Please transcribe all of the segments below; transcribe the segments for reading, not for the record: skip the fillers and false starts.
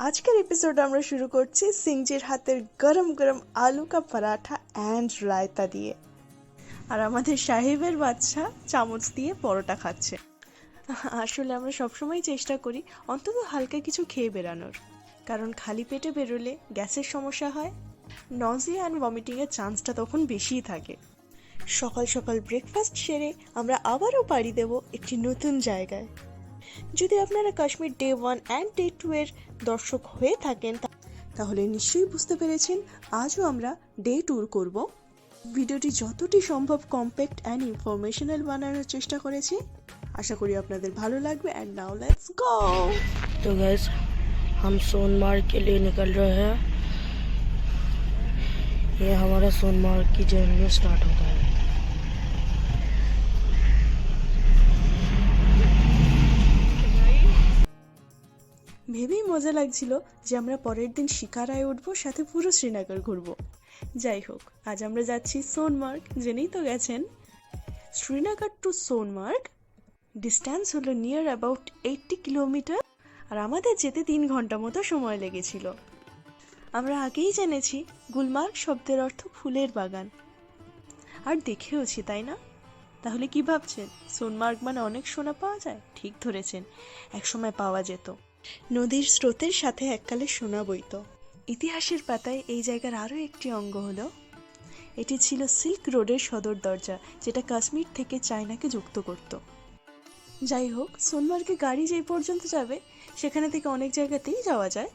আজকের এপিসোড আমরা শুরু করছি সিংজির হাতের গরম গরম আলু কা পরাঠা অ্যান্ড রায়তা দিয়ে। আর আমাদের সাহেবের বাচ্চা চামচ দিয়ে পরোটা খাচ্ছে। আসলে আমরা সবসময় চেষ্টা করি অন্তত হালকা কিছু খেয়ে বেরানোর, কারণ খালি পেটে বেরোলে গ্যাসের সমস্যা হয়, নজিয়া অ্যান্ড ভমিটিংয়ের চান্সটা তখন বেশিই থাকে। সকাল সকাল ব্রেকফাস্ট সেরে আমরা আবারও পাড়ি দেব একটি নতুন জায়গায়। যদি আপনারা কাশ্মীর ডে 1 অ্যান্ড ডে 2 এর দর্শক হয়ে থাকেন তাহলে নিশ্চয়ই বুঝতে পেরেছেন আজও আমরা ডে ট্যুর করব। ভিডিওটি যতটি সম্ভব কম্প্যাক্ট অ্যান্ড ইনফরমেশনাল বানানোর চেষ্টা করেছি। আশা করি আপনাদের ভালো লাগবে। And now let's go. तो गैस हम सोनमार्ग के लिए निकल रहे हैं। ये हमारा सोनमार्ग की जर्नी स्टार्ट होता है। ভেবেই মজা লাগছিল যে আমরা পরের দিন শিকারায় উঠবো, সাথে পুরো শ্রীনগর ঘুরবো। যাই হোক, আজ আমরা যাচ্ছি সোনমার্গ। জেনেই তো গেছেন, শ্রীনগর টু সোনমার্গ ডিস্ট্যান্স হলো নিয়ার অ্যাবাউট 80 কিলোমিটার, আর আমাদের যেতে 3 ঘন্টা মতো সময় লেগেছিল। আমরা আগেই জেনেছি গুলমার্গ শব্দের অর্থ ফুলের বাগান, আর দেখেওছি, তাই না? তাহলে কি ভাবছেন সোনমার্গ মানে অনেক সোনা পাওয়া যায়? ঠিক ধরেছেন, একসময় পাওয়া যেত। নদীর স্রোতের সাথে এককালে সোনা বইত। ইতিহাসের পাতায় এই জায়গার আরও একটি অঙ্গ হলো, এটি ছিল সিল্ক রোডের সদর দরজা, যেটা কাশ্মীর থেকে চায়নাকে যুক্ত করত। যাই হোক, সোনমার্গে গাড়ি যেই পর্যন্ত যাবে সেখানে থেকে অনেক জায়গাতেই যাওয়া যায়।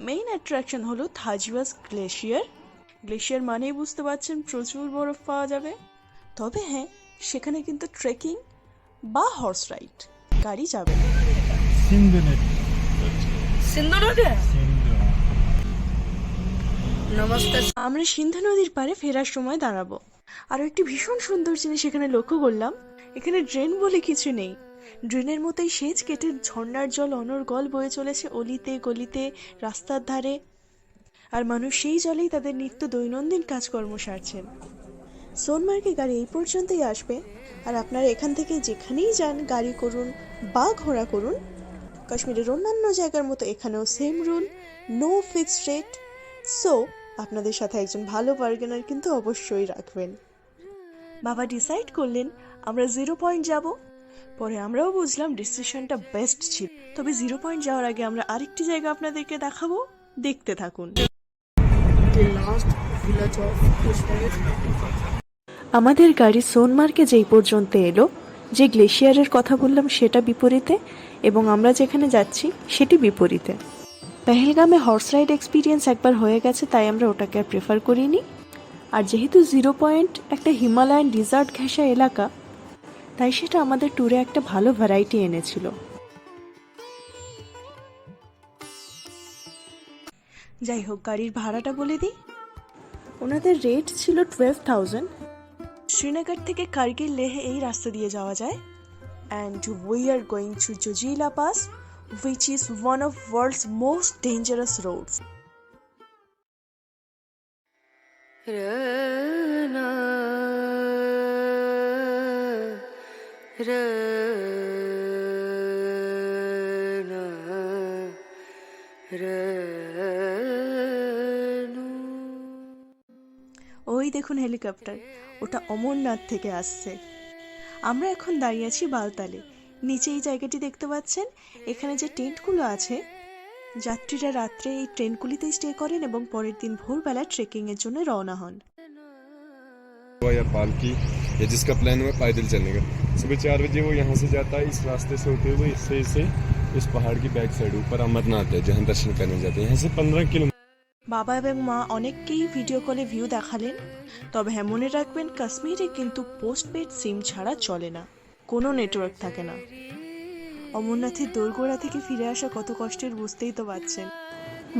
মেইন অ্যাট্রাকশন হলো থাজওয়াস গ্লেশিয়ার। গ্লেশিয়ার মানেই বুঝতে পারছেন প্রচুর বরফ পাওয়া যাবে। তবে হ্যাঁ, সেখানে কিন্তু ট্রেকিং বা হর্স রাইড গাড়ি যাবে না। सिंधु नदी नमस्ते। আমরা সিন্ধু নদীর পাড়ে ফেরার সময় দাঁড়াবো। আর একটি ভীষণ সুন্দর জিনিস এখানে লক্ষ্য করলাম, এখানে ড্রেন বলে কিছু নেই। ড্রেনের মতোই সেচ কেটে ঝর্ণার জল অনর্গল বয়ে চলেছে অলিতে গলিতে, রাস্তার ধারে, আর মানুষ সেই জলেই তাদের নিত্য দৈনন্দিন কাজকর্ম সারছেন। সোনমার্গে গাড়ি এই পর্যন্তই আসবে, আর আপনারা এখান থেকে যেখানেই যান গাড়ি করুন বা ঘোড়া করুন, কাশ্মীরের অন্যান্য জায়গার মতো এখানেও same rule, no fixed rate. So আপনাদের সাথে একজন ভালো বার্গেনার কিন্তু অবশ্যই রাখবেন। বাবা ডিসাইড করলেন আমরা 0 পয়েন্ট যাব। পরে আমরাও বুঝলাম ডিসিশনটা বেস্ট ছিল। তবে 0 পয়েন্ট যাওয়ার আগে আমরা আরেকটি জায়গা আপনাদেরকে দেখাবো, দেখতে থাকুন। The last village of Kashmir। আমাদের গাড়ি সোনমার্গে যেই পর্যন্ত এলো, যে গ্লেশিয়ারের কথা বললাম সেটা বিপরীতে, এবং আমরা যেখানে যাচ্ছি সেটি বিপরীতে। পেহেলগামে হর্স রাইড এক্সপিরিয়েন্স একবার হয়ে গেছে, তাই আমরা ওটাকে আর প্রেফার করিনি। আর যেহেতু 0 পয়েন্ট একটা হিমালয়ান ডিজার্ট ঘেঁষা এলাকা, তাই সেটা আমাদের ট্যুরে একটা ভালো ভ্যারাইটি এনেছিল। যাই হোক, গাড়ির ভাড়াটা বলে দিই। ওনাদের রেট ছিল 12,000। শ্রীনগর থেকে কার্গিল লেহ এই রাস্তা দিয়ে যাওয়া যায়। And we are going to Jojila Pass, which is one of world's most dangerous roads. ওই দেখুন হেলিকপ্টার, ওটা অমরনাথ থেকে আসছে। আমরা এখন দাঁড়িয়ে আছি বালতালে। নিচে এই জায়গাটি দেখতে পাচ্ছেন, এখানে যে টেন্টগুলো আছে, যাত্রীরা রাত্রে এই ট্রেনগুলিতেই স্টে করেন এবং পরের দিন ভোরবেলা ট্রেকিং এর জন্য রওনা হন। या पालकी या जिसका प्लान हुआ पैदल चलने का, सुबह 4 बजे वो यहाँ से जाता है, इस रास्ते से होते हुए इससे इस पहाड़ की बैक साइड ऊपर अमरनाथ है जहाँ दर्शन करने जाते हैं। यहाँ से 15 किलोमीटर। বাবা এবং মা অনেককেই ভিডিও কলে ভিউ দেখালেন। তবে হ্যাঁ, মনে রাখবেন কাশ্মীরে কিন্তু পোস্টপেড সিম ছাড়া চলে না, কোনো নেটওয়ার্ক থাকে না। অমরনাথের দোরগোড়া থেকে ফিরে আসা কত কষ্টের বুঝতেই তো পারছেন।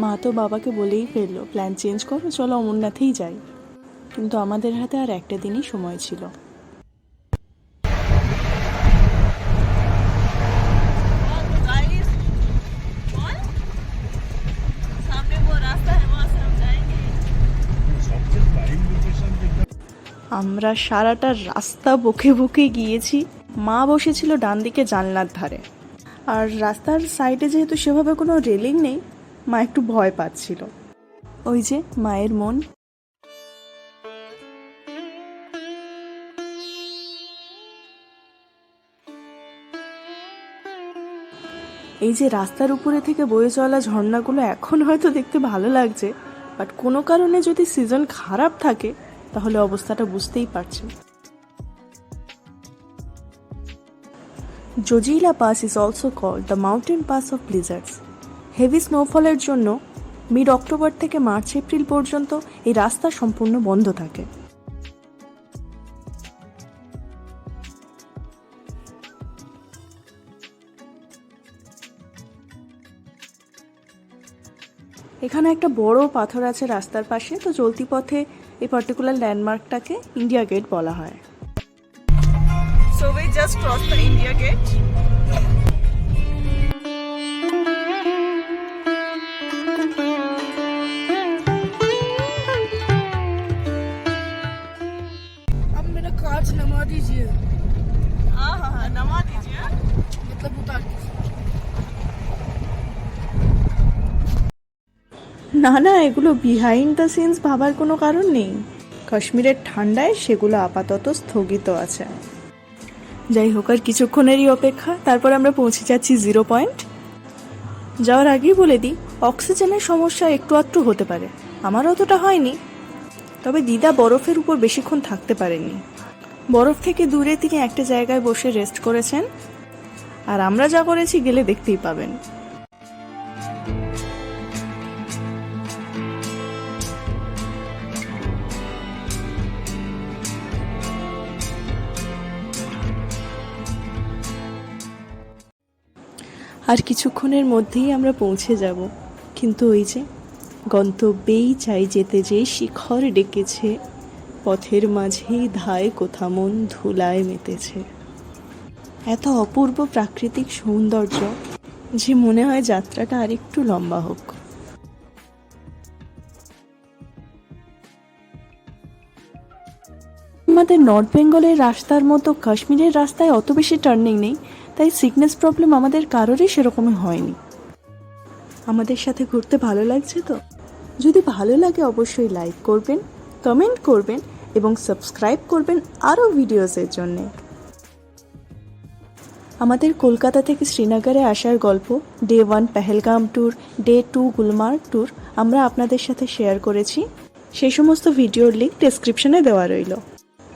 মা তো বাবাকে বলেই ফেললো প্ল্যান চেঞ্জ করো, চলো অমরনাথেই যাই। কিন্তু আমাদের হাতে আর একটা দিনই সময় ছিল। আমরা সারাটা রাস্তা বকে বকে গিয়েছি। মা বসেছিল ডান দিকে জানলার ধারে, আর রাস্তার সাইডে যেহেতু সেভাবে কোনো রেলিং নেই, মা একটু ভয় পাচ্ছিল। ওই যে মায়ের মন। এই যে রাস্তার উপরে থেকে বয়ে চলা ঝর্ণাগুলো এখন হয়তো দেখতে ভালো লাগছে, বাট কোনো কারণে যদি সিজন খারাপ থাকে তাহলে অবস্থাটা বুঝতেই পারছেন। Zojila pass is also called the mountain pass of blizzards. Heavy স্নোফলের জন্য মিড অক্টোবর থেকে মার্চ এপ্রিল পর্যন্ত এই রাস্তা সম্পূর্ণ বন্ধ থাকে। এখানে একটা বড় পাথর আছে রাস্তার পাশে, তো চলতি পথে এই পার্টিকুলার ল্যান্ডমার্কটাকে ইন্ডিয়া গেট বলা হয়। So we just crossed the India Gate. अब मेरा कार्ड नवा दीजिए, हाँ नमा दीजिए। मतलब उतार दीजिए। না না, এগুলো বিহাইন্ড দ্য সিনস ভাবার কোনো কারণ নেই। কাশ্মীরের ঠান্ডায় সেগুলো আপাতত স্থগিত আছে। যাই হোক, আর কিছুক্ষণেরই অপেক্ষা, তারপর আমরা পৌঁছে যাচ্ছি 0 পয়েন্ট। যাওয়ার আগেই বলে দিই, অক্সিজেনের সমস্যা একটু আধটু হতে পারে, আমার অতটা হয়নি। তবে দিদা বরফের উপর বেশিক্ষণ থাকতে পারেননি। বরফ থেকে দূরে তিনি একটা জায়গায় বসে রেস্ট করেছেন, আর আমরা যা করেছি গেলে দেখতেই পাবেন। আর কিছুক্ষণের মধ্যেই আমরা পৌঁছে যাব, কিন্তু ওই যে গন্তব্যেই চাই যেতে যে শিখর ডেকেছে, পথের মাঝেই ধায় কোথা মন ধুলায় মেতেছে। এত অপূর্ব প্রাকৃতিক সৌন্দর্য যে মনে হয় যাত্রাটা আরেকটু লম্বা হোক। আমাদের নর্থ বেঙ্গলের রাস্তার মতো কাশ্মীরের রাস্তায় অত বেশি টার্নিং নেই, তাই সিকনেস প্রবলেম আমাদের কারোরই সেরকমই হয়নি। আমাদের সাথে ঘুরতে ভালো লাগছে তো? যদি ভালো লাগে অবশ্যই লাইক করবেন, কমেন্ট করবেন এবং সাবস্ক্রাইব করবেন আরও ভিডিওসের জন্যে। আমাদের কলকাতা থেকে শ্রীনগরে আসার গল্প, day 1 Pahalgam tour, day 2 Gulmarg tour আমরা আপনাদের সাথে শেয়ার করেছি। সেই সমস্ত ভিডিওর লিঙ্ক ডেসক্রিপশনে দেওয়া রইল।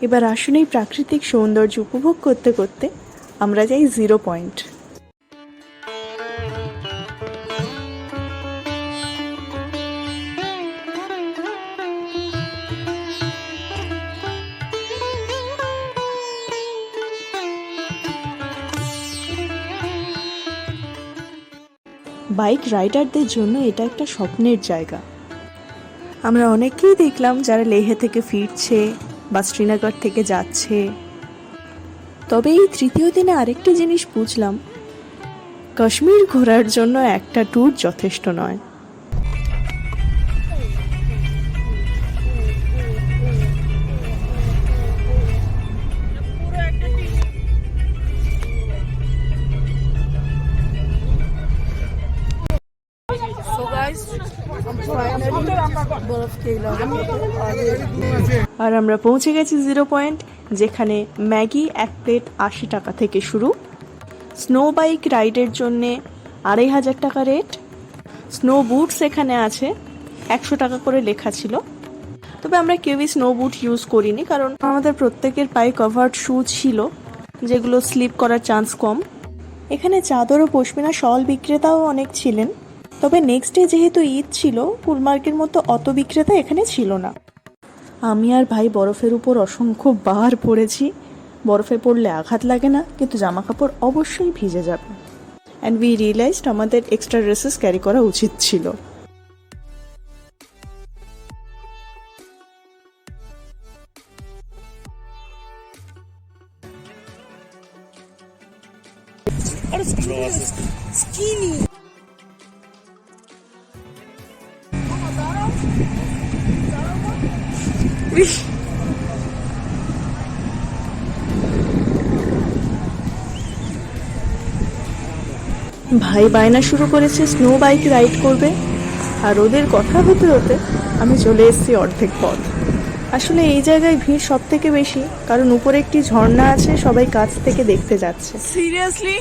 এবার আসুন এই প্রাকৃতিক সৌন্দর্য উপভোগ করতে করতে আমরা যাই 0 পয়েন্ট। বাইক রাইডারদের জন্য এটা একটা স্বপ্নের জায়গা। আমরা অনেকেই দেখলাম যারা লেহ থেকে ফিরছে বা শ্রীনগর থেকে যাচ্ছে। তবে এই তৃতীয় দিনে আরেকটি জিনিস বুঝলাম, কাশ্মীর ঘোরার জন্য একটা ট্যুর যথেষ্ট নয়। So guys, हम finally बर्फ के इलाके में आ गए। আর আমরা পৌঁছে গেছি 0 পয়েন্ট, যেখানে ম্যাগি 1 প্লেট 80 টাকা থেকে শুরু। স্নো বাইক রাইডের জন্যে 2500 টাকা রেট। স্নো বুটস এখানে আছে, 100 টাকা করে লেখা ছিল। তবে আমরা কেউই স্নো বুট ইউজ করিনি, কারণ আমাদের প্রত্যেকের পায়ে কভার্ড শু ছিল, যেগুলো স্লিপ করার চান্স কম। এখানে চাদর ও পশমিনা শল বিক্রেতাও অনেক ছিলেন। তবে নেক্সট ডে যেহেতু ঈদ ছিল, গুলমার্গের মতো অত বিক্রেতা এখানে ছিল না। আমি আর ভাই বরফের উপর অসংখ্য বার পড়েছি। বরফে পড়লে আঘাত লাগে না, কিন্তু জামা কাপড় অবশ্যই ভিজে যাবে। অ্যান্ড উই রিয়েলাইজড আমাদের এক্সট্রা ড্রেসেস ক্যারি করা উচিত ছিল। ভাই বায়না শুরু করেছে স্নো বাইক রাইড করবে। আর ওদের কথা হতে হতে আমি চলে এসেছি অর্ধেক পথ। আসলে এই জায়গায় ভিড় সব থেকে বেশি, কারণ উপরে একটি ঝর্ণা আছে, সবাই কাছ থেকে দেখতে যাচ্ছে। Seriously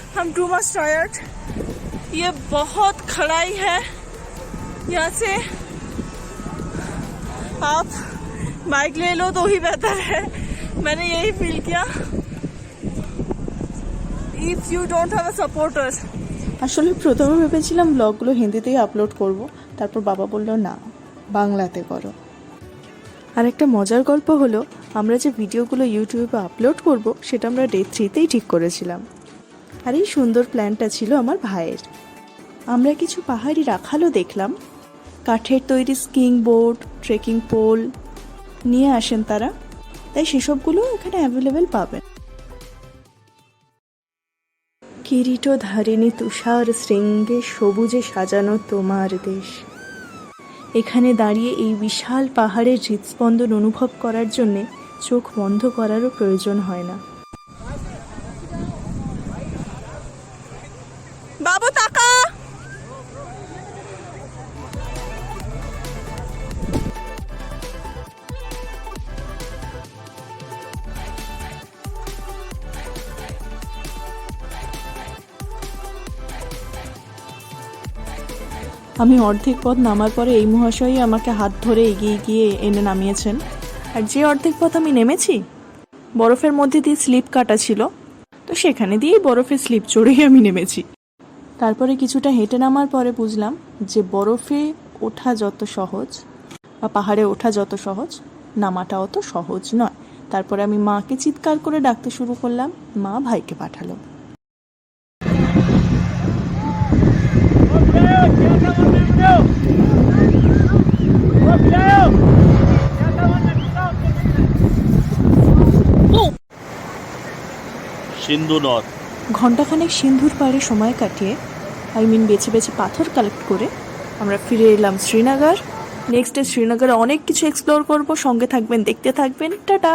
I am too much tired. ये बहुत खड़ाई है, यहाँ से आप बाइक ले लो तो ही बेहतर है, मैंने यही फील किया। If you don't have a supporter. আসলে প্রথমে ভেবেছিলাম ব্লগগুলো হিন্দিতেই আপলোড করব, তারপর বাবা বলল না, বাংলাতে করো। আর একটা মজার গল্প হলো, আমরা যে ভিডিওগুলো ইউটিউবে আপলোড করব সেটা আমরা ডে 3তেই ঠিক করেছিলাম। আর এই সুন্দর প্ল্যানটা ছিল আমার ভাইয়ের। আমরা কিছু পাহাড়ি রাখালও দেখলাম, কাঠের তৈরি স্কিং বোর্ড, ট্রেকিং পোল নিয়ে আসেন তারা, তাই সেসবগুলো এখানে অ্যাভেলেবেল পাবেন। কিরীট ধারিণী তুষার শৃঙ্গে সবুজে সাজানো তোমার দেশ। এখানে দাঁড়িয়ে এই বিশাল পাহাড়ের হৃদস্পন্দন অনুভব করার জন্যে চোখ বন্ধ করারও প্রয়োজন হয় না। बाबू ताका। আমি অর্ধেক পথ নামার পরে এই মহাশয়ই আমাকে হাত ধরে এগিয়ে গিয়ে এনে নামিয়েছেন। আর যে অর্ধেক পথ আমি নেমেছি, বরফের মধ্যে দিয়ে স্লিপ কাটা ছিল, তো সেখানে দিয়েই বরফে স্লিপ চড়েই আমি নেমেছি। তারপরে কিছুটা হেঁটে নামার পরে বুঝলাম যে বরফে ওঠা যত সহজ বা পাহাড়ে ওঠা যত সহজ, নামাটা অত সহজ নয়। তারপরে আমি মাকে চিৎকার করে ডাকতে শুরু করলাম, মা ভাইকে পাঠালো। সিন্ধু নদ। ঘণ্টাখানেক সিন্ধুর পাড়ে সময় কাটিয়ে, বেছে বেছে পাথর কালেক্ট করে আমরা ফিরে এলাম শ্রীনগর। নেক্সট ডে শ্রীনগরে অনেক কিছু এক্সপ্লোর করব, সঙ্গে থাকবেন, দেখতে থাকবেন। টাটা।